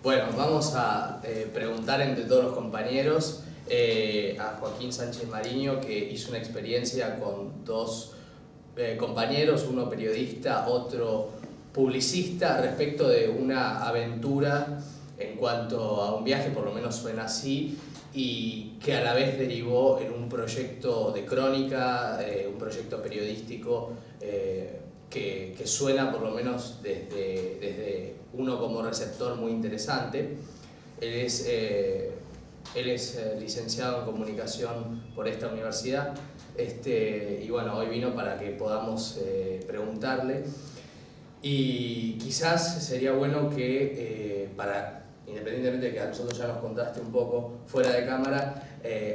Bueno, vamos a preguntar entre todos los compañeros a Joaquín Sánchez Mariño, que hizo una experiencia con dos compañeros, uno periodista, otro publicista, respecto de una aventura en cuanto a un viaje, por lo menos suena así, y que a la vez derivó en un proyecto de crónica, un proyecto periodístico que suena, por lo menos desde uno como receptor, muy interesante. Él es licenciado en comunicación por esta universidad, y bueno, hoy vino para que podamos preguntarle. Y quizás sería bueno que, independientemente de que a nosotros ya nos contaste un poco fuera de cámara,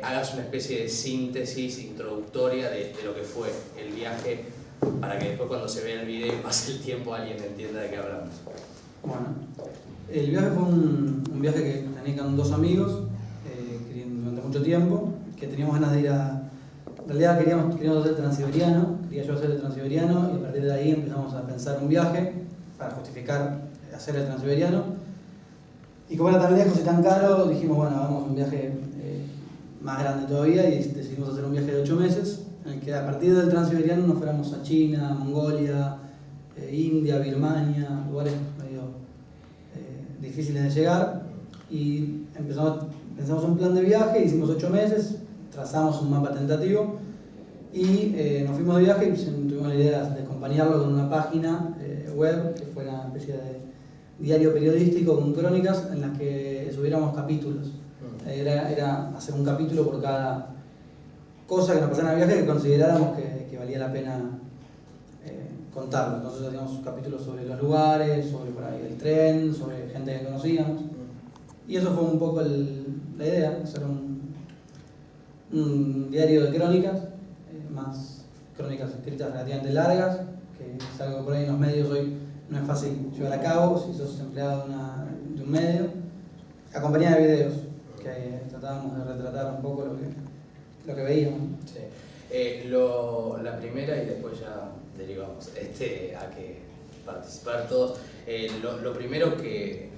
hagas una especie de síntesis introductoria de lo que fue el viaje, para que después, cuando se vea el video y pase el tiempo, alguien entienda de qué hablamos. Bueno, el viaje fue un viaje que tenía con dos amigos durante mucho tiempo, que teníamos ganas de ir a... En realidad queríamos hacer el Transiberiano, quería yo hacer el Transiberiano, y a partir de ahí empezamos a pensar un viaje para justificar hacer el Transiberiano. Y como era tan lejos y tan caro, dijimos, bueno, hagamos un viaje más grande todavía, y decidimos hacer un viaje de 8 meses, en el que a partir del Transiberiano nos fuéramos a China, Mongolia, India, Birmania, lugares medio difíciles de llegar. Y pensamos un plan de viaje, hicimos 8 meses, trazamos un mapa tentativo y nos fuimos de viaje y tuvimos la idea de acompañarlo con una página web que fuera una especie de diario periodístico con crónicas en las que subiéramos capítulos. Era hacer un capítulo por cada cosa que nos pasara en el viaje que consideráramos que valía la pena contarlo. Entonces hacíamos capítulos sobre los lugares, sobre por ahí el tren, sobre gente que conocíamos. Y eso fue un poco la idea, hacer un diario de crónicas, más crónicas escritas relativamente largas, que es algo que por ahí en los medios hoy no es fácil llevar a cabo si sos empleado de un medio, acompañada de videos, que tratábamos de retratar un poco lo que veíamos. Sí. La primera, y después ya derivamos a que participar todos. Lo primero que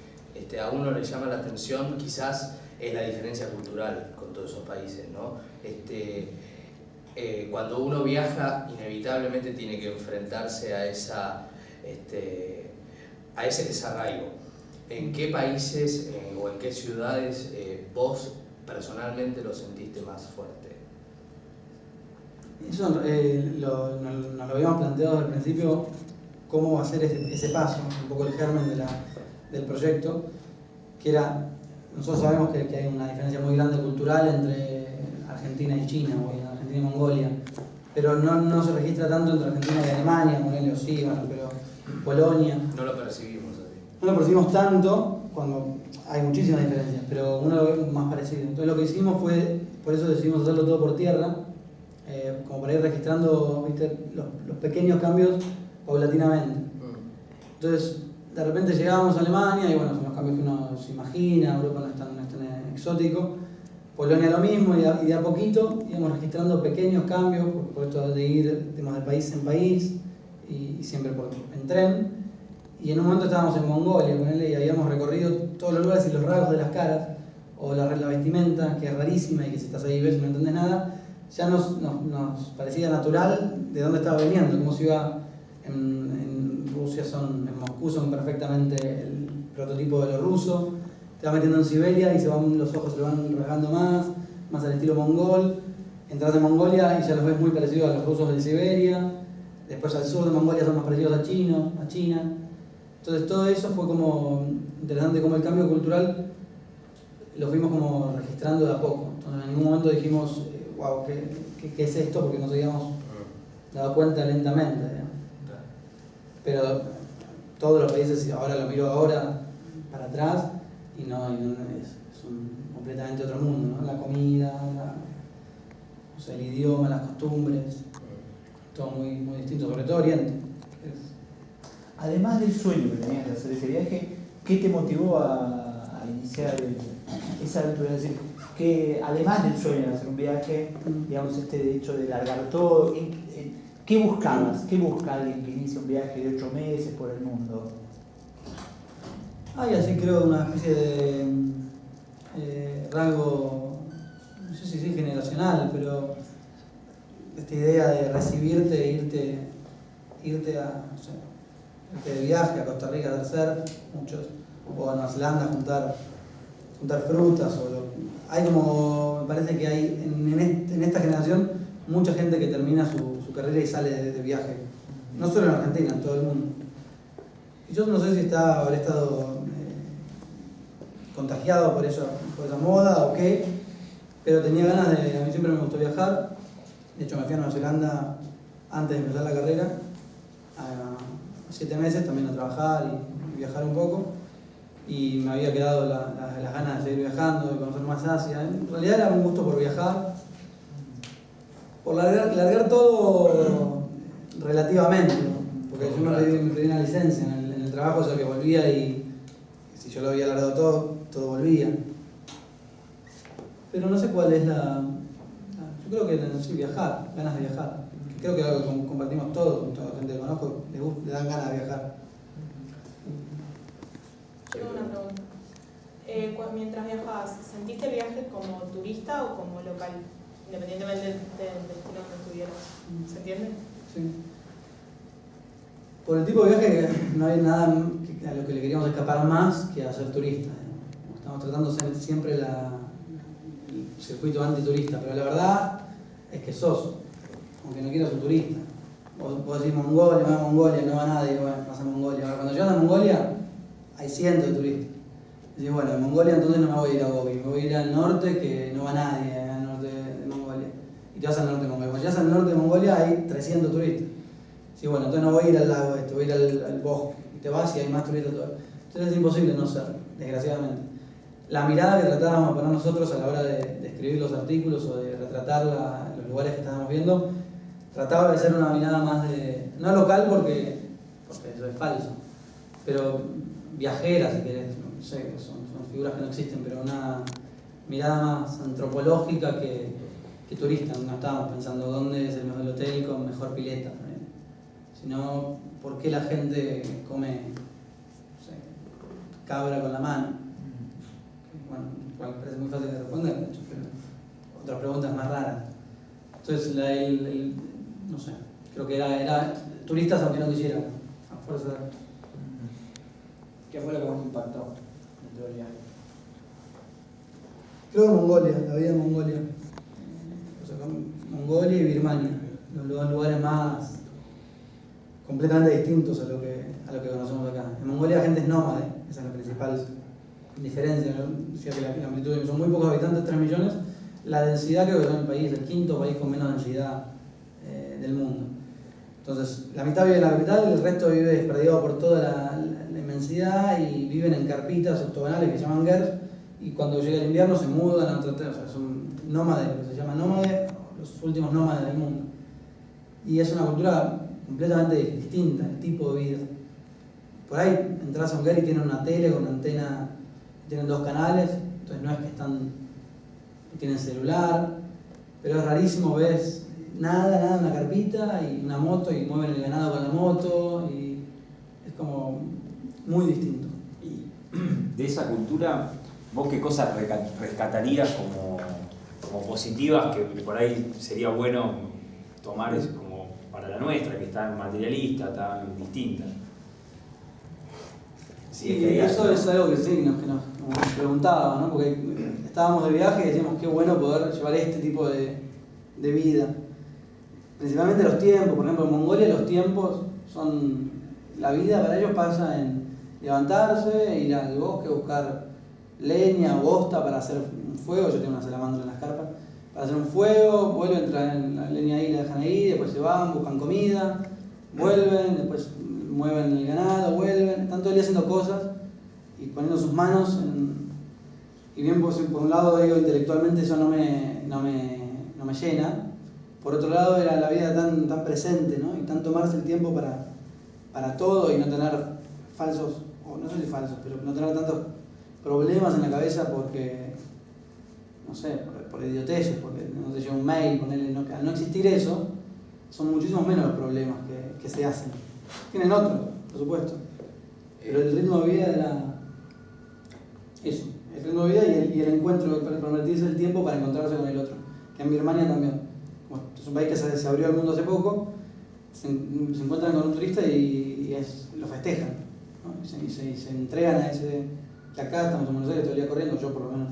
a uno le llama la atención quizás es la diferencia cultural con todos esos países, ¿no? Cuando uno viaja, inevitablemente tiene que enfrentarse a ese desarraigo. ¿En qué países o en qué ciudades vos personalmente lo sentiste más fuerte? Eso nos lo habíamos planteado desde el principio, cómo va a ser ese paso, un poco el germen del proyecto, que era, nosotros sabemos que hay una diferencia muy grande cultural entre Argentina y China, o Argentina y Mongolia, pero no se registra tanto entre Argentina y Alemania, Mongolia sí, bueno, pero Polonia. No lo percibimos así. No lo percibimos tanto cuando hay muchísimas diferencias, pero uno lo ve más parecido. Entonces lo que hicimos fue, por eso decidimos hacerlo todo por tierra, como para ir registrando, ¿viste?, los pequeños cambios paulatinamente. Entonces, de repente llegábamos a Alemania y bueno, son los cambios que uno se imagina, Europa no es tan exótico. Polonia lo mismo, y de a poquito íbamos registrando pequeños cambios, por esto de ir de país en país y siempre en tren. Y en un momento estábamos en Mongolia, y habíamos recorrido todos los lugares y los rasgos de las caras, o la vestimenta, que es rarísima y que si estás ahí ves y no entendés nada, ya nos parecía natural de dónde estaba viniendo, como si iba en Rusia, en Moscú son perfectamente el prototipo de lo ruso, te vas metiendo en Siberia y los ojos se lo van rasgando más al estilo mongol, entras en Mongolia y ya los ves muy parecidos a los rusos de Siberia, después al sur de Mongolia son más parecidos a China. Entonces todo eso fue como interesante, como el cambio cultural lo fuimos como registrando de a poco. Entonces en ningún momento dijimos, wow, ¿qué es esto? Porque nos habíamos dado cuenta lentamente, ¿no? Pero todos los países, ahora lo miro para atrás, y es completamente otro mundo, ¿no? La comida, el idioma, las costumbres, todo muy, muy distinto, sobre todo Oriente. Además del sueño que tenías de hacer ese viaje, ¿qué te motivó a iniciar esa aventura? Es decir, que además del sueño de hacer un viaje, digamos, hecho de largar todo, ¿qué buscabas? ¿Qué busca alguien que inicia un viaje de 8 meses por el mundo? Hay así creo una especie de rasgo, no sé si generacional, pero esta idea de recibirte e irte a, no sé, irte de viaje a Costa Rica a hacer surf, muchos, o a Nueva Zelanda a juntar frutas, hay como, me parece que hay en esta generación mucha gente que termina su carrera y sale de viaje, no solo en Argentina, en todo el mundo. Y yo no sé si habré estado contagiado por esa moda o qué, pero tenía ganas a mí siempre me gustó viajar. De hecho me fui a Nueva Zelanda antes de empezar la carrera, a 7 meses también a trabajar y viajar un poco, y me había quedado las ganas de seguir viajando, de conocer más Asia. En realidad era un gusto por viajar, por largar todo relativamente, ¿no? Porque yo me pedí una licencia en el trabajo, o sea que volvía y si yo lo había largado todo volvía. Pero no sé cuál es yo creo que sí, viajar, ganas de viajar. Creo que es algo que compartimos todos, con toda la gente que conozco, le dan ganas de viajar. Yo tengo una pregunta. Mientras viajabas, ¿sentiste el viaje como turista o como local? Independientemente del destino donde estuvieras. ¿Se entiende? Sí. Por el tipo de viaje no hay nada a lo que le queríamos escapar más que a ser turista. Estamos tratando siempre el circuito antiturista, pero la verdad es que aunque no quieras un turista. Vos decís Mongolia, vas a Mongolia, no va nadie, bueno, vas a Mongolia. Ahora, cuando llegas a Mongolia hay cientos de turistas. Decís, bueno, en Mongolia entonces no me voy a ir a Gobi, me voy a ir al norte que no va nadie al norte de Mongolia. Y te vas al norte de Mongolia. Cuando llegas al norte de Mongolia hay 300 turistas. Sí, bueno, entonces no voy a ir al lago voy a ir al bosque. Y te vas y hay más turistas todavía. Entonces es imposible no ser, desgraciadamente. La mirada que tratábamos de poner nosotros a la hora de escribir los artículos o de retratar los lugares que estábamos viendo, trataba de ser una mirada más no local porque eso es falso, pero viajera, si querés, no sé, son figuras que no existen, pero una mirada más antropológica que turista. No estábamos pensando dónde es el mejor hotel con mejor pileta, sino por qué la gente come, no sé, cabra con la mano. Bueno, igual parece muy fácil de responder, de hecho, pero otras preguntas más raras. Entonces, no sé, creo que era turistas aunque no quisieran, a fuerza. ¿Qué fue lo que más impactó dentro del viaje? Creo que Mongolia, la vida en Mongolia. O sea, Mongolia y Birmania, los dos lugares más completamente distintos a lo que conocemos acá. En Mongolia la gente es nómade, esa es la principal diferencia, ¿no? Decía que la amplitud son muy pocos habitantes, 3 millones. La densidad creo que es el país, el quinto país con menos densidad del mundo. Entonces, la mitad vive en la capital, el resto vive desperdigado por toda la inmensidad y viven en carpitas octogonales que se llaman gers, y cuando llega el invierno se mudan a o sea, son nómades, lo que se llama nómades, los últimos nómades del mundo. Y es una cultura completamente distinta, el tipo de vida. Por ahí entras a un ger y tienen una tele con una antena, tienen 2 canales, entonces no es que tienen celular, pero es rarísimo, ves nada, una carpita y una moto y mueven el ganado con la moto y es como muy distinto. Y de esa cultura, ¿vos qué cosas rescatarías como positivas que por ahí sería bueno tomar como para la nuestra, que es tan materialista, tan distinta? Sí, eso es algo que sí, nos preguntaba, ¿no? Porque estábamos de viaje y decíamos qué bueno poder llevar este tipo de vida. Principalmente los tiempos, por ejemplo en Mongolia los tiempos son, la vida para ellos pasa en levantarse, ir al bosque, buscar leña o hosta para hacer un fuego, yo tengo una salamandra en las carpas, para hacer un fuego, vuelven, traen la leña ahí, la dejan ahí, después se van, buscan comida, vuelven, después mueven el ganado, vuelven, están todo el día haciendo cosas y poniendo sus manos y bien por un lado digo intelectualmente eso no me llena, por otro lado era la vida tan presente, ¿no? Y tan tomarse el tiempo para todo y no tener falsos, o no sé si falsos, pero no tener tantos problemas en la cabeza porque, no sé, por idioteces, porque no te llega un mail, al no existir eso, son muchísimos menos los problemas que se hacen. Tienen otros, por supuesto, pero el ritmo de vida encuentro, para permitirse el tiempo para encontrarse con el otro. Que en Birmania también. Como es un país que se abrió al mundo hace poco, se encuentran con un turista y lo festejan, ¿no? Y se entregan a ese... Que acá estamos en Buenos Aires todo el día corriendo, yo por lo menos.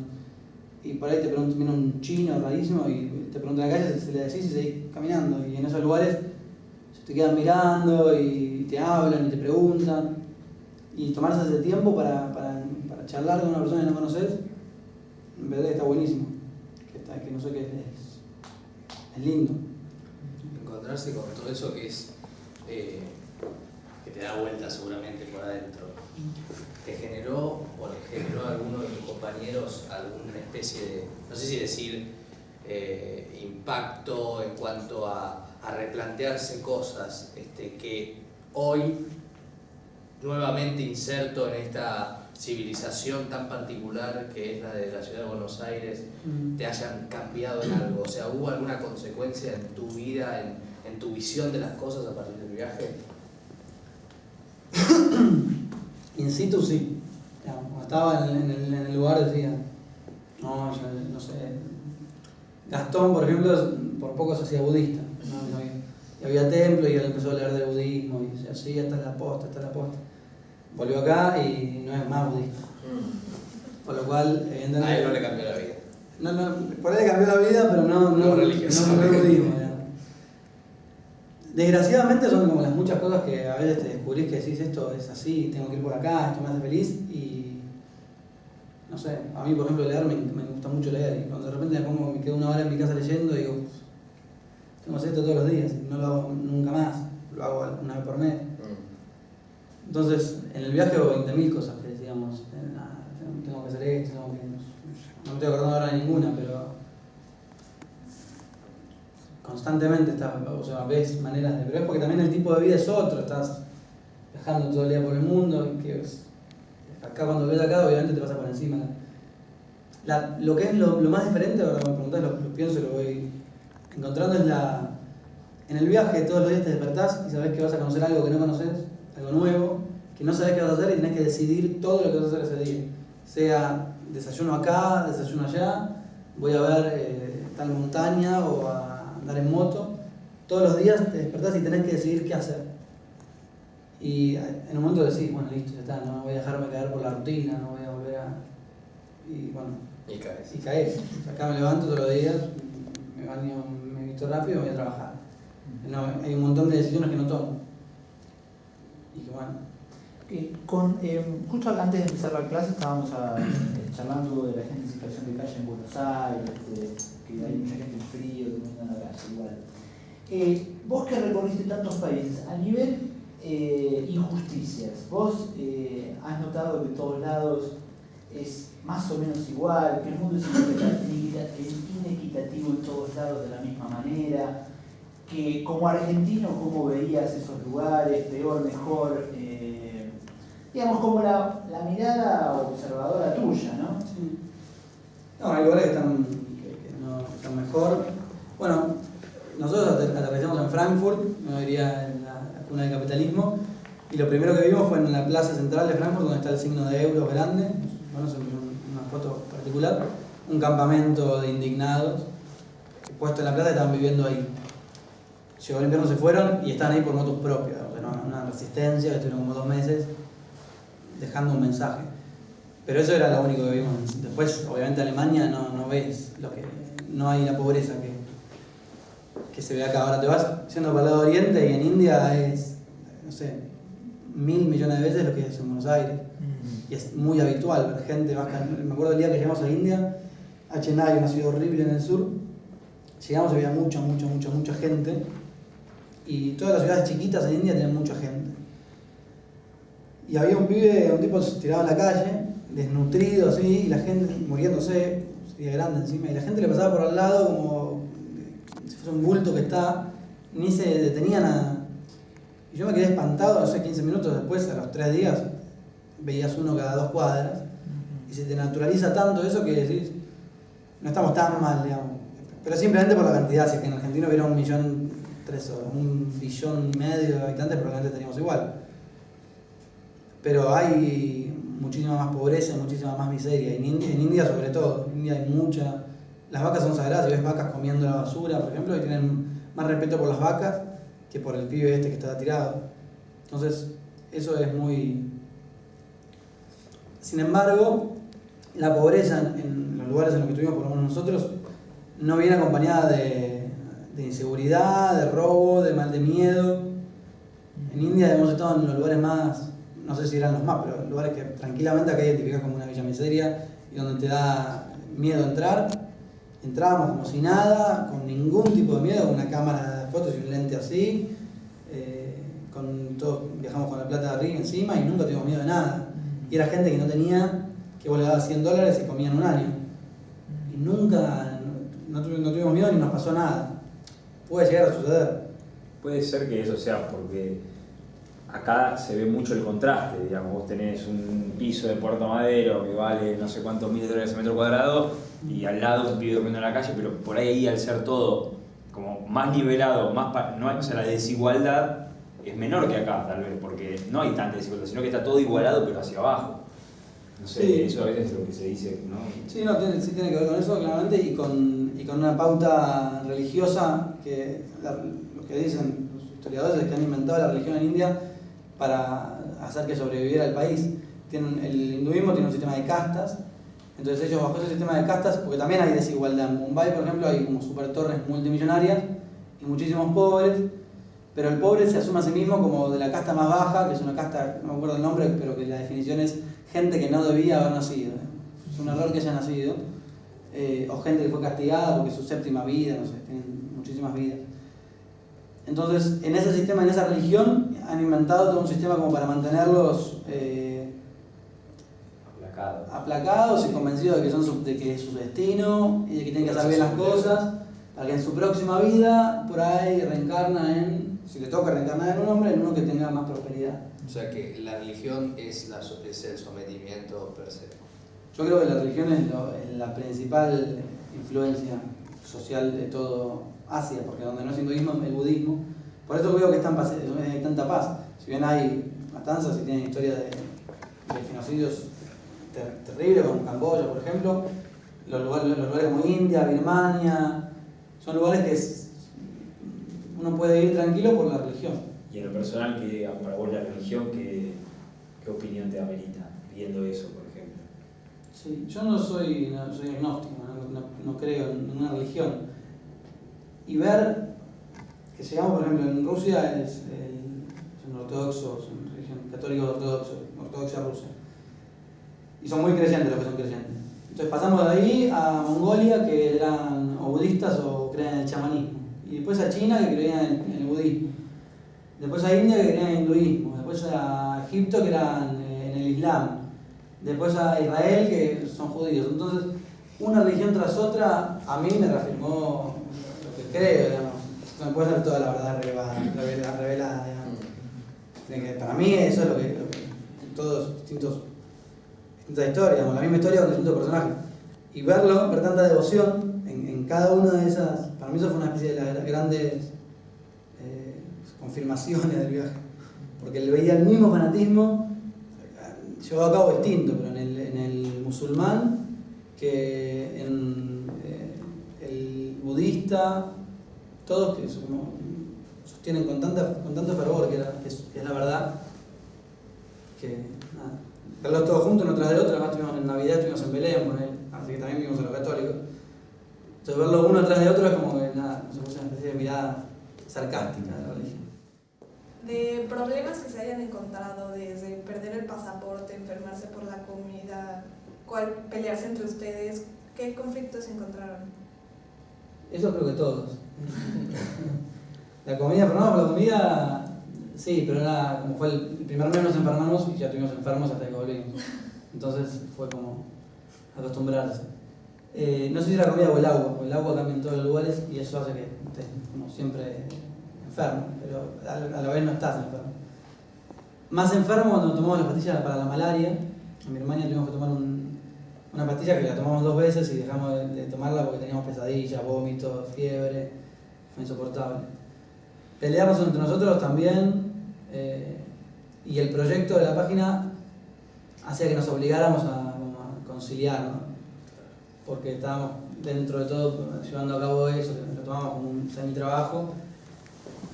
Y por ahí te preguntan, viene un chino rarísimo y te preguntan en la calle, se le decís y seguís caminando. Y en esos lugares se te quedan mirando y te hablan y te preguntan. Y tomarse ese tiempo para charlar con una persona que no conoces, en verdad está buenísimo. Que no sé qué es lindo. Encontrarse con todo eso que es que te da vuelta seguramente por adentro. ¿Te generó o le generó a alguno de tus compañeros alguna especie de, no sé si decir, impacto en cuanto a replantearse cosas que hoy, nuevamente inserto en esta civilización tan particular que es la de la ciudad de Buenos Aires, te hayan cambiado en algo? O sea, ¿hubo alguna consecuencia en tu vida, en tu visión de las cosas a partir del viaje? In situ sí. Cuando estaba en el lugar decía, no sé, Gastón, por ejemplo, por poco se hacía budista. ¿No? Y había templos y él empezó a leer del budismo y decía, sí, esta es la posta. Volvió acá y no es más budista. Por lo cual, evidentemente... A él no le cambió la vida. No, por ahí le cambió la vida, pero no religioso. No budismo. Desgraciadamente son como las muchas cosas que a veces te descubrís que decís esto es así, tengo que ir por acá, esto me hace feliz y... No sé, a mí por ejemplo leer me gusta mucho leer y cuando de repente me quedo una hora en mi casa leyendo digo, tengo que hacer esto todos los días, no lo hago nunca más, lo hago una vez por mes. Entonces, en el viaje hago 20.000 cosas que decíamos, tengo que hacer esto, no me estoy acordando ahora de ninguna, pero constantemente ves maneras de... Pero es porque también el tipo de vida es otro, estás viajando todo el día por el mundo, acá cuando ves acá obviamente te pasa por encima. Lo que es lo más diferente, ahora me preguntás, lo pienso y lo voy encontrando, es en el viaje todos los días te despertás y sabés que vas a conocer algo que no conoces, algo nuevo, que no sabés qué vas a hacer y tenés que decidir todo lo que vas a hacer ese día. Sea desayuno acá, desayuno allá, voy a ver tal montaña o a andar en moto. Todos los días te despertás y tenés que decidir qué hacer. Y en un momento decís, bueno, listo, ya está, no voy a dejarme caer por la rutina, no voy a volver a... Y bueno, y caes. Acá me levanto todos los días, me baño, me visto rápido y me voy a trabajar. No, hay un montón de decisiones que no tomo. Y que bueno. Justo antes de empezar la clase estábamos charlando de la gente en situación de calle en Buenos Aires, que hay mucha gente en frío, durmiendo en la calle, igual. Vos que recorriste tantos países, a nivel injusticias, ¿vos has notado que en todos lados es más o menos igual, que el mundo es inequitativo en todos lados de la misma manera? Que como argentino, ¿cómo veías esos lugares? ¿Peor, mejor? Digamos, como la mirada observadora tuya, ¿no? Sí. No, hay lugares que están mejor. Bueno, nosotros aterrizamos en Frankfurt, no diría en la cuna del capitalismo, y lo primero que vimos fue en la plaza central de Frankfurt, donde está el signo de euros grande, bueno, es una foto particular, un campamento de indignados, puesto en la plaza, estaban viviendo ahí. Llegó el invierno, se fueron y están ahí por motos propias, o sea, una resistencia que estuvieron como 2 meses dejando un mensaje. Pero eso era lo único que vimos. Después, obviamente, Alemania no ves no hay la pobreza que se ve acá. Ahora te vas yendo para el lado oriente y en India es, no sé, 1.000 millones de veces lo que es en Buenos Aires. Y es muy habitual ver gente. Me acuerdo el día que llegamos a India, a Chennai, una ciudad horrible en el sur. Llegamos y había mucha gente. Y todas las ciudades chiquitas en India tenían mucha gente. Y había un tipo tirado en la calle, desnutrido así, y la gente muriéndose, sería grande encima, y la gente le pasaba por al lado como si fuese un bulto que está, ni se detenía nada. Y yo me quedé espantado, no sé, 15 minutos después, a los 3 días, veías uno cada 2 cuadras, y se te naturaliza tanto eso que decís, no estamos tan mal, digamos. Pero simplemente por la cantidad, si es que en Argentina hubiera 1,3 millones o 1,5 billones de habitantes, probablemente teníamos igual. Pero hay muchísima más pobreza y muchísima más miseria. En India sobre todo, en India hay mucha... Las vacas son sagradas, y ves vacas comiendo la basura, por ejemplo, y tienen más respeto por las vacas que por el pibe este que está tirado. Entonces, eso es muy... Sin embargo, la pobreza en los lugares en los que estuvimos, por lo menos nosotros, no viene acompañada de inseguridad, de robo, de miedo. En India hemos estado en los lugares más, no sé si eran los más, pero lugares que tranquilamente acá identificás como una villa miseria y donde te da miedo entrar. Entrábamos como si nada, con ningún tipo de miedo, con una cámara de fotos y un lente así. Todos viajamos con la plata de arriba encima y nunca tuvimos miedo de nada. Y era gente que no tenía, que vos le dabas $100 y comían un año. Y nunca, no tuvimos miedo ni nos pasó nada. Puede llegar a suceder. Puede ser que eso sea porque acá se ve mucho el contraste, digamos, vos tenés un piso de Puerto Madero que vale no sé cuántos miles de dólares el metro cuadrado y al lado un pibe durmiendo en la calle, pero por ahí al ser todo como más nivelado, o sea, la desigualdad es menor que acá tal vez, porque no hay tanta desigualdad, sino que está todo igualado pero hacia abajo. No sé, Sí. eso a veces es lo que se dice, ¿no? Sí, sí tiene que ver con eso, claramente, y con una pauta religiosa que lo que dicen los historiadores es que han inventado la religión en India para hacer que sobreviviera el país. El hinduismo tiene un sistema de castas, entonces ellos bajo ese sistema de castas, porque también hay desigualdad. En Mumbai, por ejemplo, hay como super torres multimillonarias y muchísimos pobres, pero el pobre se asume a sí mismo como de la casta más baja, que es una casta, no me acuerdo el nombre, pero que la definición es gente que no debía haber nacido. Es un error que haya nacido. O gente que fue castigada porque es su séptima vida, no sé, tienen muchísimas vidas. Entonces, en ese sistema, en esa religión, han inventado todo un sistema como para mantenerlos aplacados y convencidos de que es su destino y de que tienen que hacer bien las cosas, para que en su próxima vida, por ahí, si le toca reencarnar en un hombre, en uno que tenga más prosperidad. O sea que la religión es el sometimiento per se. Yo creo que la religión es la principal influencia social de todo Asia, porque donde no es hinduismo, el budismo. Por eso veo que hay tanta paz. Si bien hay matanzas y tienen historia de genocidios terribles, como Camboya, por ejemplo, los lugares como India, Birmania, son lugares que uno puede ir tranquilo por la religión. Y en lo personal, para vos la religión, ¿qué opinión te amerita viendo eso, por ejemplo? Sí, yo no soy agnóstico, no creo en una religión. Y ver que llegamos, por ejemplo, en Rusia son ortodoxos, son religión católica ortodoxa rusa. Y son muy creyentes los que son creyentes. Entonces pasamos de ahí a Mongolia, que eran o budistas o creían en el chamanismo. Y después a China, que creían en el budismo. Después a India, que creían en el hinduismo. Después a Egipto, que eran en el islam. Después a Israel, que son judíos. Entonces, una religión tras otra, a mí me reafirmó lo que creo, digamos. No puede ser toda la verdad revelada, digamos. Para mí eso es lo que todos distintas historias, digamos, la misma historia con distintos personajes. Y ver tanta devoción en cada una de esas, para mí eso fue una especie de las grandes confirmaciones del viaje. Porque le veía el mismo fanatismo llevado a cabo distinto, pero en el musulmán que en el budista, todos que sostienen con tanto fervor que es la verdad, que nada, verlos todos juntos uno tras del otro. Además en Navidad estuvimos en Belén, así que también vimos a los católicos. Entonces verlos uno tras de otro es como que nada, se puso una especie de mirada sarcástica de la religión. De problemas que se hayan encontrado, desde perder el pasaporte, enfermarse por la comida, pelearse entre ustedes, ¿qué conflictos encontraron? Eso creo que todos. La comida, enfermamos por la comida, sí, pero era como fue el primer mes nos enfermamos y ya estuvimos enfermos hasta que volvimos. Entonces fue como acostumbrarse. No sé si la comida o el agua, porque el agua cambia en todos los lugares y eso hace que estés como siempre enfermo, pero a la vez no estás enfermo. Más enfermo cuando tomamos las pastillas para la malaria. En Birmania tuvimos que tomar una pastilla que la tomamos 2 veces y dejamos de tomarla porque teníamos pesadillas, vómitos, fiebre, fue insoportable. Peleamos entre nosotros también, y el proyecto de la página hacía que nos obligáramos a conciliar, ¿no? Porque estábamos dentro de todo llevando a cabo eso, lo tomamos como un semi-trabajo.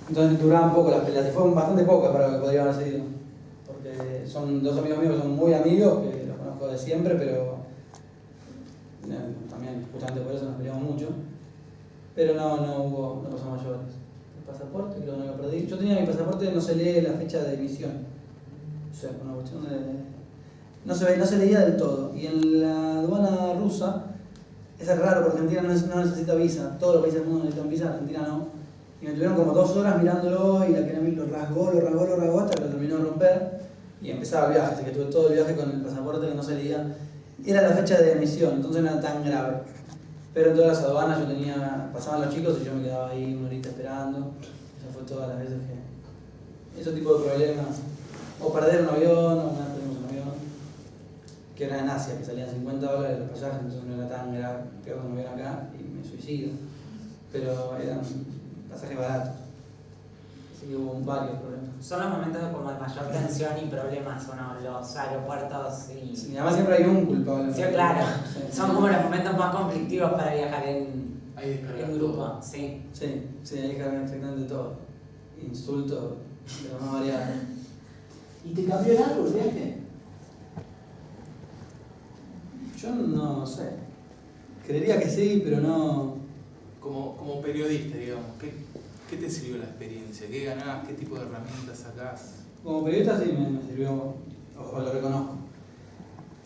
Entonces duraban poco las peleas, y fueron bastante pocas para lo que podrían haber sido. Porque son dos amigos míos que son muy amigos, que los conozco de siempre, pero también justamente por eso nos peleamos mucho. Pero no pasó mayores. El pasaporte, creo que no lo perdí. Yo tenía mi pasaporte, no se lee la fecha de emisión. O sea, por una cuestión de... No se leía del todo. Y en la aduana rusa, es raro porque Argentina no necesita visa. Todos los países del mundo necesitan visa, Argentina no. Y me tuvieron como 2 horas mirándolo y la que lo rasgó hasta que lo terminó de romper. Y empezaba el viaje, así que tuve todo el viaje con el pasaporte que no se leía. Era la fecha de emisión, entonces no era tan grave. Pero en todas las aduanas pasaban los chicos y yo me quedaba ahí una horita esperando. Eso fue todas las veces que... Ese tipo de problemas. O perder un avión, o una vez perdimos un avión. Que era en Asia, que salían $50 los pasajes, entonces no era tan grave. Pierdo un avión acá y me suicido. Pero eran pasajes baratos. Así que hubo varios problemas. Son los momentos como de mayor tensión y problemas, ¿o no? Los aeropuertos y... Sí, además siempre hay un culpable. Sí, claro. Sí. Son como los momentos más conflictivos para viajar en grupo. Todo. Sí. Sí, ahí cargan exactamente todo. Insultos de lo más variado. ¿Y te cambió en algo el viaje? Yo no sé. Creería que sí, pero no... Como periodista, digamos, ¿qué te sirvió la experiencia? ¿Qué ganás? ¿Qué tipo de herramientas sacás? Como periodista sí me sirvió, o lo reconozco.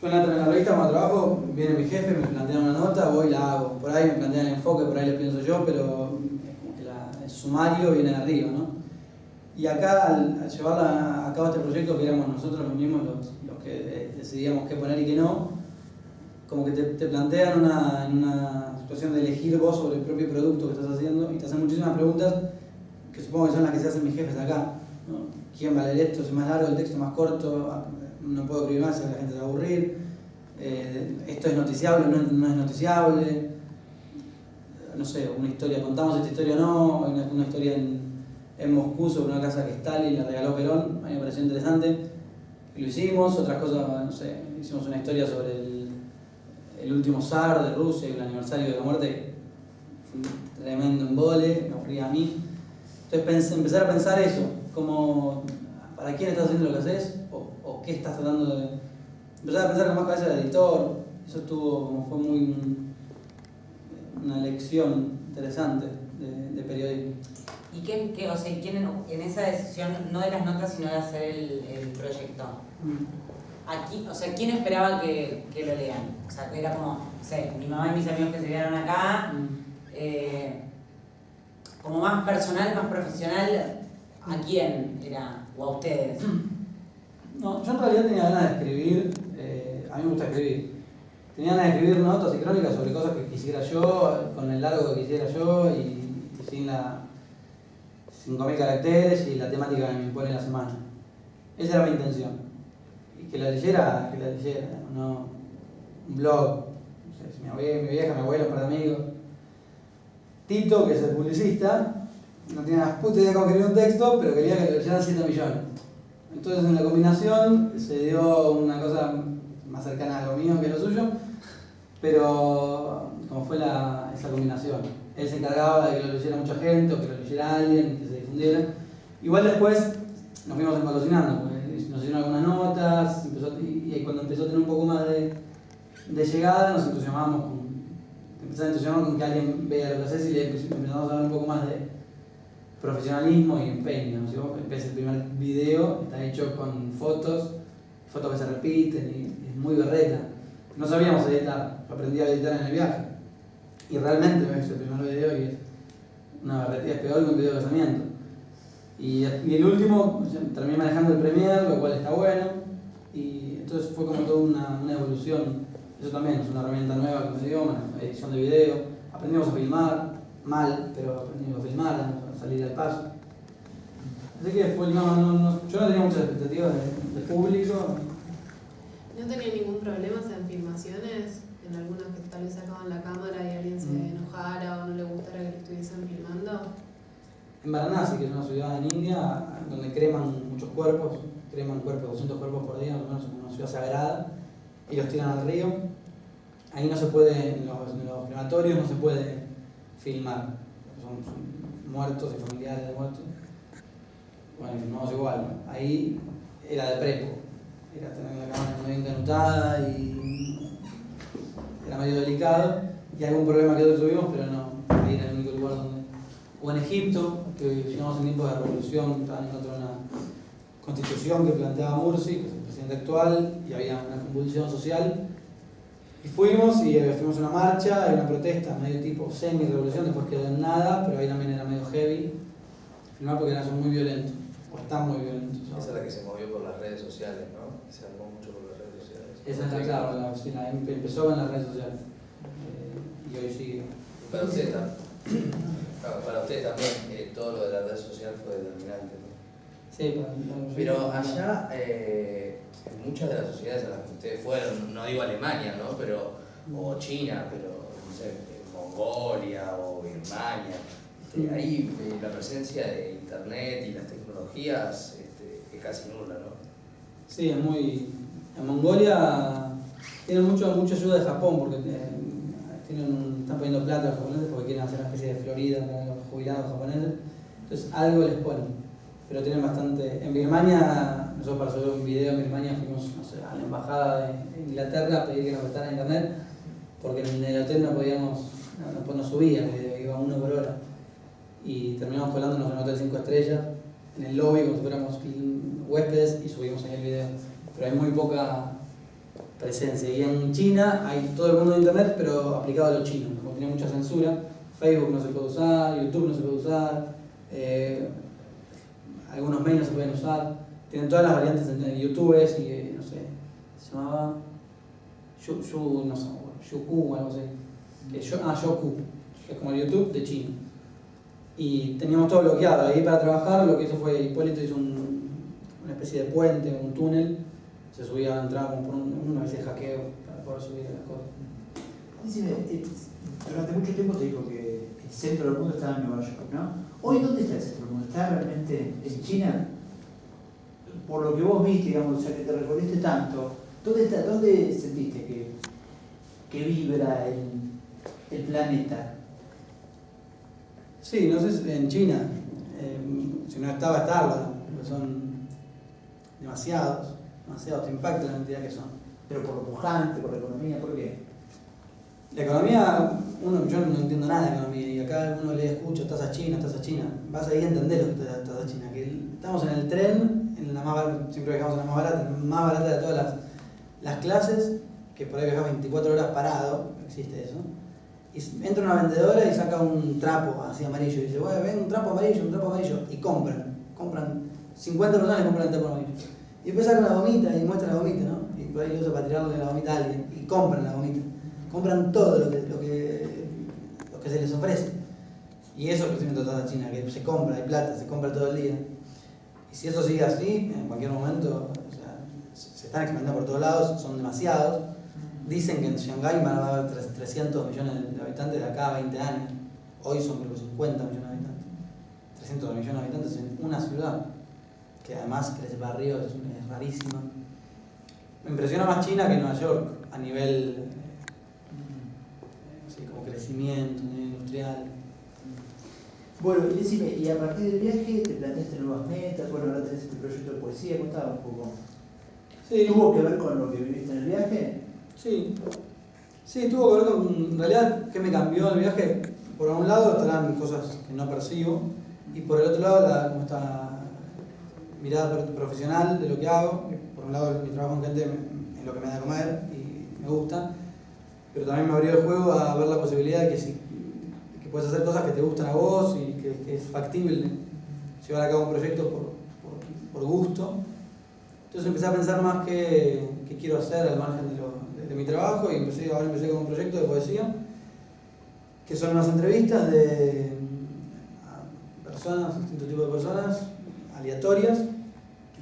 Yo en la revista cuando trabajo, viene mi jefe, me plantea una nota, voy y la hago. Por ahí me plantean el enfoque, por ahí lo pienso yo, pero como que el sumario viene de arriba, ¿no? Y acá, al llevar a cabo este proyecto, que éramos nosotros los mismos los que decidíamos qué poner y qué no, como que te plantean en una situación de elegir vos sobre el propio producto que estás haciendo y te hacen muchísimas preguntas que supongo que son las que se hacen mis jefes acá, ¿no? ¿Quién va a leer esto? ¿Es más largo el texto, más corto? No puedo escribir más, la gente se va a aburrir. ¿Esto es noticiable o no es noticiable? No sé, una historia, ¿contamos esta historia o no? Hay una historia en Moscú sobre una casa que Stalin le regaló Perón, a mí me pareció interesante y lo hicimos. Otras cosas, no sé, hicimos una historia sobre el último zar de Rusia y el aniversario de la muerte, fue un tremendo embole, me aburría a mí. Entonces empezar a pensar eso, como para quién estás haciendo lo que haces o qué estás tratando de... Empezar a pensar con más cabeza del editor, eso fue muy una lección interesante de periodismo. ¿Y quién en esa decisión, no de las notas, sino de hacer el proyecto? Aquí, ¿quién esperaba que lo lean? O sea, que era como, no sé, mi mamá y mis amigos que se quedaron acá, como más personal, más profesional, ¿a quién era? ¿O a ustedes? No, yo en realidad tenía ganas de escribir, a mí me gusta escribir. Tenía ganas de escribir notas y crónicas sobre cosas que quisiera yo, con el largo que quisiera yo y sin 5.000 caracteres y la temática que me impone la semana. Esa era mi intención. Y que la leyera, no un blog. No sé, mi vieja, mi abuelo, un par de amigos. Tito, que es el publicista, no tiene una puta idea de cómo escribir un texto, pero quería que lo leyeran 7 millones. Entonces en la combinación se dio una cosa más cercana a lo mío que a lo suyo, pero como fue esa combinación. Él se encargaba de que lo leyera mucha gente o que lo leyera alguien, que se difundiera. Igual después nos fuimos empalocinando, porque nos dieron algunas notas, y cuando empezó a tener un poco más de llegada nos entusiasmamos con que alguien vea lo que haces y empezamos a ver un poco más de profesionalismo y empeño. Si vos ves el primer video, está hecho con fotos que se repiten y es muy berreta. No sabíamos editar, lo aprendí a editar en el viaje. Y realmente ves el primer video y es una berretía, es peor que un video de casamiento. Y el último, terminé manejando el Premiere, lo cual está bueno. Y entonces fue como toda una evolución. Eso también es una herramienta nueva que me dio, edición de video. Aprendimos a filmar, mal, pero aprendimos a filmar, a salir al paso. Así que fue, yo no tenía muchas expectativas de público. ¿No tenía ningún problema en filmaciones? En algunas que tal vez sacaban la cámara y alguien se enojara o no le gustara que lo estuviesen filmando. En Varanasi, que es una ciudad en India, donde creman muchos cuerpos, creman cuerpos, 200 cuerpos por día, más o menos en una ciudad sagrada, y los tiran al río. Ahí no se puede, en los crematorios no se puede filmar, son muertos y familiares de muertos. Bueno, y filmamos igual, ¿no? Ahí era de prepo, era tener la cámara medio encanutada y era medio delicado, y algún problema que otro tuvimos, pero no, ahí era el único lugar donde... O en Egipto, que llegamos en tiempos de revolución, estaban en contra de una constitución que planteaba Mursi, que es el presidente actual, y había una convulsión social. Y fuimos a una marcha, una protesta, medio tipo semi-revolución, después quedó en nada, pero ahí también era medio heavy filmar porque son muy violentos, o están muy violentos. Esa es la que se movió por las redes sociales, ¿no? Se armó mucho por las redes sociales. Esa es la empezó en las redes sociales y hoy sigue. Y para usted también, para usted también todo lo de la red social fue determinante, ¿no? Sí, pero allá, en muchas de las sociedades a las que ustedes fueron, no digo Alemania, ¿no? Pero, o China, pero no sé, Mongolia o Birmania, ahí la presencia de internet y las tecnologías es casi nula, ¿no? Sí, es muy... En Mongolia tienen mucha ayuda de Japón porque están poniendo plata a los japoneses porque quieren hacer una especie de Florida para los jubilados japoneses, entonces algo les ponen. Pero tienen bastante... En Birmania, nosotros para subir un video en Birmania fuimos, no sé, a la embajada de Inglaterra a pedir que nos prestaran internet porque en el hotel no podíamos, no subía el video, iba 1 por hora. Y terminamos colándonos en un hotel 5 estrellas, en el lobby como si fuéramos huéspedes y subimos ahí el video. Pero hay muy poca presencia. Y en China hay todo el mundo de internet, pero aplicado a los chinos, como tiene mucha censura. Facebook no se puede usar, YouTube no se puede usar, algunos mails no se pueden usar, tienen todas las variantes de YouTube y no sé, se llamaba Youku o algo así, Youku, que es como el YouTube de China. Y teníamos todo bloqueado, ahí para trabajar lo que hizo fue, Hipólito hizo una especie de puente, un túnel, se subía, entraba como por una especie de hackeo para poder subir las cosas. Decime, durante mucho tiempo se dijo que el centro del mundo estaba en Nueva York, ¿no? Hoy, ¿dónde está el centro del mundo? ¿Está realmente en China? Por lo que vos viste, digamos, o sea, que te recorriste tanto, ¿dónde sentiste que vibra el planeta? Sí, no sé si en China, si no estaba, porque son demasiados, te impacta la cantidad que son. Pero por lo pujante, por la economía, ¿por qué? La economía, yo no entiendo nada de economía y acá uno le escucha tasa china, vas ahí a entender lo que es tasa china, que estamos en el tren, en la más barata, siempre viajamos en la más barata de todas las clases, que por ahí viajas 24 horas parado, existe eso, y entra una vendedora y saca un trapo así amarillo y dice, bueno, ven un trapo amarillo, y compran 50 personas y compran el trapo amarillo. Y después saca una gomita y muestra la gomita, ¿no? Y por ahí lo usa para tirarle la gomita a alguien, y compran la gomita. Compran todo lo que se les ofrece. Y eso es el crecimiento de tasa china, que se compra, hay plata, se compra todo el día. Y si eso sigue así, en cualquier momento, o sea, se están expandiendo por todos lados, son demasiados. Dicen que en Shanghái van a haber 300 millones de habitantes de acá a 20 años. Hoy son creo que 50 millones de habitantes. 300 millones de habitantes en una ciudad, que además crece para arriba, es rarísima. Me impresiona más China que Nueva York, a nivel como crecimiento, industrial. Bueno, y decime, y a partir del viaje te planteaste nuevas metas, bueno, ahora tenés este proyecto de poesía, contaba un poco. Sí. ¿Tuvo que ver con lo que viviste en el viaje? Sí, tuvo que ver con, en realidad, qué me cambió el viaje. Por un lado estarán cosas que no percibo, y por el otro lado, como esta mirada profesional de lo que hago. Por un lado, mi trabajo en gente es lo que me da a comer y me gusta, pero también me abrió el juego a ver la posibilidad de que puedes hacer cosas que te gustan a vos y que es factible llevar a cabo un proyecto por gusto. Entonces empecé a pensar más qué quiero hacer al margen de mi trabajo y ahora empecé con un proyecto de poesía, que son unas entrevistas a personas, distintos tipos de personas, aleatorias,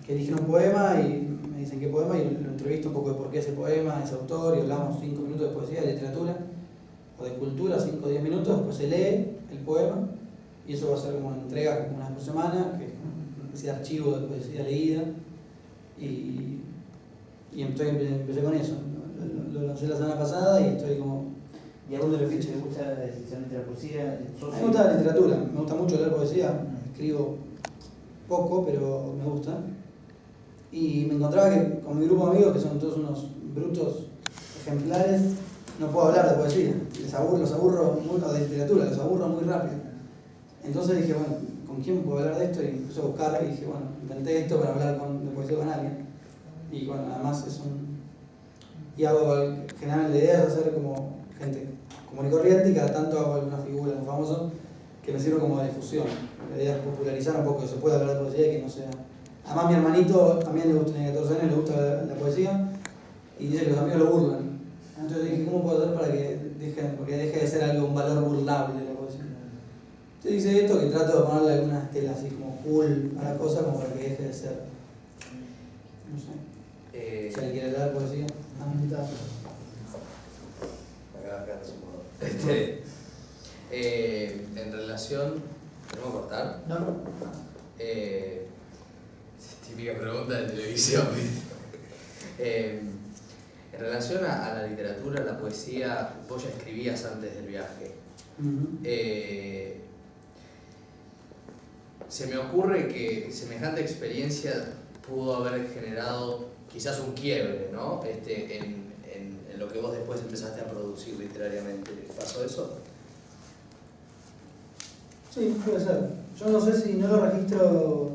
que eligen un poema y me dicen qué poema y lo entrevisto un poco de por qué ese poema, ese autor, y hablamos 5 minutos de poesía, de literatura o de cultura, 5 o 10 minutos, después se lee el poema y eso va a ser como una entrega como una vez por semana, que es una especie de archivo de poesía leída. empecé con eso. Lo lancé la semana pasada y estoy como... ¿Y a vos te gusta especialmente la poesía? Me gusta la literatura, me gusta mucho leer poesía, escribo poco, pero me gusta. Y me encontraba que con mi grupo de amigos, que son todos unos brutos ejemplares, no puedo hablar de poesía, los aburro muy, o de literatura, los aburro muy rápido. Entonces dije, bueno, ¿con quién puedo hablar de esto? Y empecé a buscar y dije, bueno, inventé esto para hablar de poesía con alguien. Y bueno, además es un... Y hago, generalmente la idea es hacer como gente común y corriente y cada tanto hago alguna figura muy famosa que me sirve como de difusión. La idea es popularizar un poco, que se pueda hablar de poesía y que no sea... Además mi hermanito también le gusta, tiene 14 años, le gusta la poesía y dice que los amigos lo burlan. Entonces dije, ¿cómo puedo hacer para que deje de ser algo, un valor burlable la poesía? Entonces hice esto, que trato de ponerle algunas telas así como cool a la cosa, como para que deje de ser, no sé, si alguien quiere leer poesía, en relación... ¿Tenemos que cortar? No. Típica pregunta de televisión. En relación a la literatura, a la poesía, vos ya escribías antes del viaje. Se me ocurre que semejante experiencia pudo haber generado quizás un quiebre, ¿no? En lo que vos después empezaste a producir literariamente. ¿Pasó eso? Sí, puede ser. Yo no sé si no lo registro.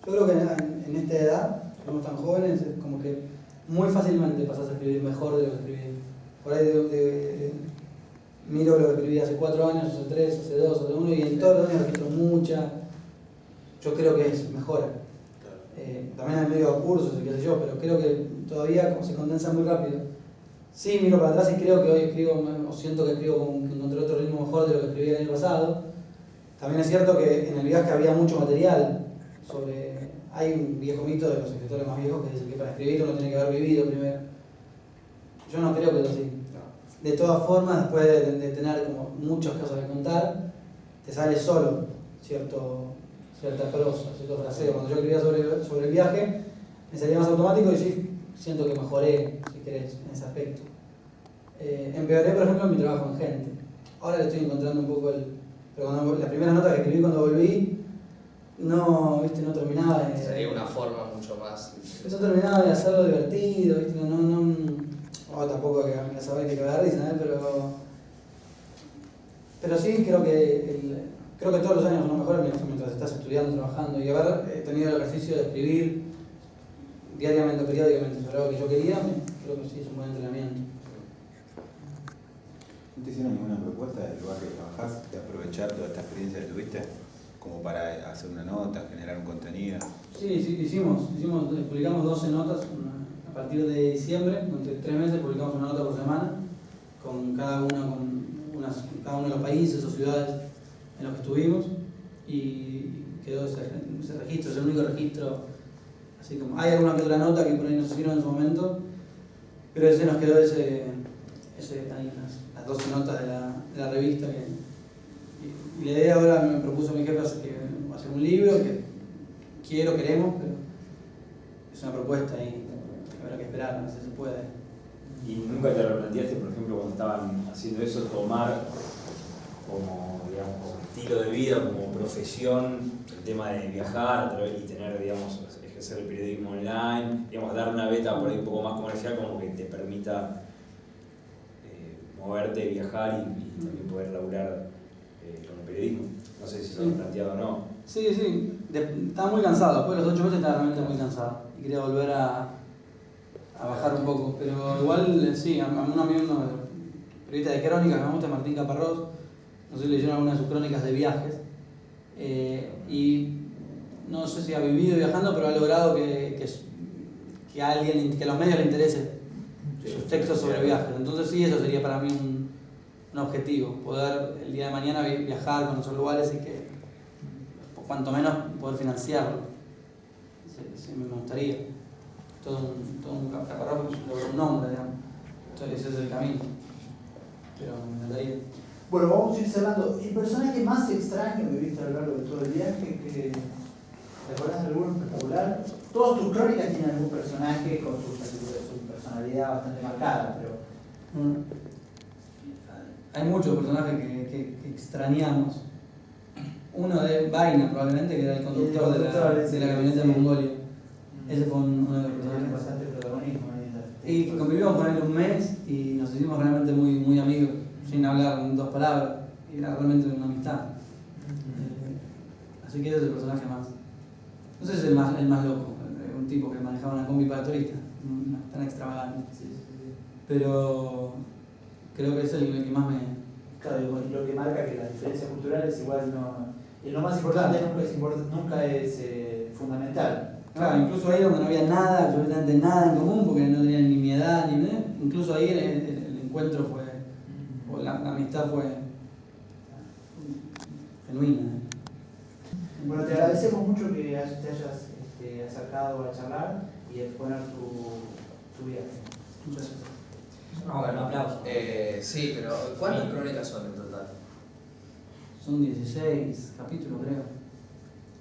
Yo creo que en esta edad, somos tan jóvenes, es como que muy fácilmente pasás a escribir mejor de lo que escribí. Por ahí miro lo que escribí hace 4 años, hace 3, hace 2, hace 1, y en todos los años registro mucha. Yo creo que es mejora. También hay medio cursos y qué sé yo, pero creo que todavía como se condensa muy rápido. Sí, miro para atrás y creo que hoy escribo, o siento que escribo como que encontré otro ritmo mejor de lo que escribí el año pasado. También es cierto que en el viaje había mucho material sobre... Hay un viejo mito de los escritores más viejos que dicen que para escribir uno tiene que haber vivido primero. Yo no creo que es así. De todas formas, después de tener como muchas cosas que contar, te sale solo cierta prosa, cierto fraseo. Cuando yo escribía sobre el viaje, me salía más automático y sí siento que mejoré, si querés, en ese aspecto. Empeoré, por ejemplo, en mi trabajo en gente. Ahora le estoy encontrando un poco pero la primera nota que escribí cuando volví, no terminaba de... Sería una forma mucho más... No terminaba de hacerlo divertido, ¿viste? Tampoco que me sabés que cagar risa, pero sí creo que todos los años son mejores mientras estás estudiando, trabajando, y haber tenido el ejercicio de escribir diariamente o periódicamente sobre algo que yo quería, creo que sí es un buen entrenamiento. ¿No te hicieron ninguna propuesta del lugar que trabajás de aprovechar toda esta experiencia que tuviste como para hacer una nota, generar un contenido? Sí, publicamos 12 notas a partir de diciembre, entre 3 meses publicamos una nota por semana, con cada uno de los países o ciudades en los que estuvimos, y quedó ese registro, es el único registro, así como hay alguna que otra nota que por ahí nos hicieron en su momento, pero ese nos quedó ahí las 12 notas de la revista. Y la idea ahora me propuso mi jefe hacer un libro que queremos, pero es una propuesta y habrá que esperar, no sé si se puede. ¿Y nunca te lo planteaste, por ejemplo, cuando estaban haciendo eso, tomar como estilo de vida, como profesión, el tema de viajar y tener, ejercer el periodismo online, dar una beta por ahí un poco más comercial, como que te permita moverte, viajar y también poder laburar con el periodismo? No sé si lo has planteado o no. Sí, estaba muy cansado, después de los 8 meses estaba realmente muy cansado y quería volver a bajar un poco, pero igual sí, a un amigo, periodista de crónicas que me gusta, Martín Caparrós, no sé si leyeron alguna de sus crónicas de viajes, y no sé si ha vivido viajando, pero ha logrado que a los medios le interese sus textos sobre viajes. Entonces sí, eso sería para mí un objetivo, poder el día de mañana viajar con esos lugares y que cuanto menos poder financiarlo. Sí, me gustaría. Todo un Caparrós logró un nombre, digamos. Entonces ese es el camino. Pero me encantaría. Bueno, vamos a ir cerrando. ¿El personaje más extraño que viste a lo largo de todo el viaje? ¿Te acordás de alguno en particular? todas tus crónicas tienen algún personaje con su personalidad bastante marcada, pero hay muchos personajes que extrañamos. Uno de Vaina, probablemente, que era el conductor de la camioneta de Mongolia. Ese fue uno de los personajes. bastante protagonismo. Y convivimos con él un mes y nos hicimos realmente muy, muy amigos, sin hablar dos palabras. Y era realmente una amistad. Así que ese es el personaje más. No sé si es el más loco, un tipo que manejaba una combi para turistas, no es tan extravagante. Pero creo que es el que más me. Claro, lo que marca que las diferencias culturales igual no. Y lo más importante nunca es fundamental. Claro, incluso ahí donde no había nada, absolutamente nada en común, porque no tenían ni mi edad, ni nada, incluso ahí el encuentro fue, o la amistad fue genuina. Bueno, te agradecemos mucho que te hayas acercado a charlar y a exponer tu viaje. Muchas gracias. Bueno, aplauso. Sí, pero ¿cuántas crónicas son en total? Son 16 capítulos, creo.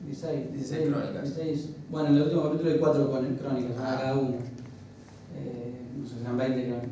16 crónicas. 16. Bueno, en el último capítulo hay 4 crónicas, una cada uno. No sé, serán 20 crónicas.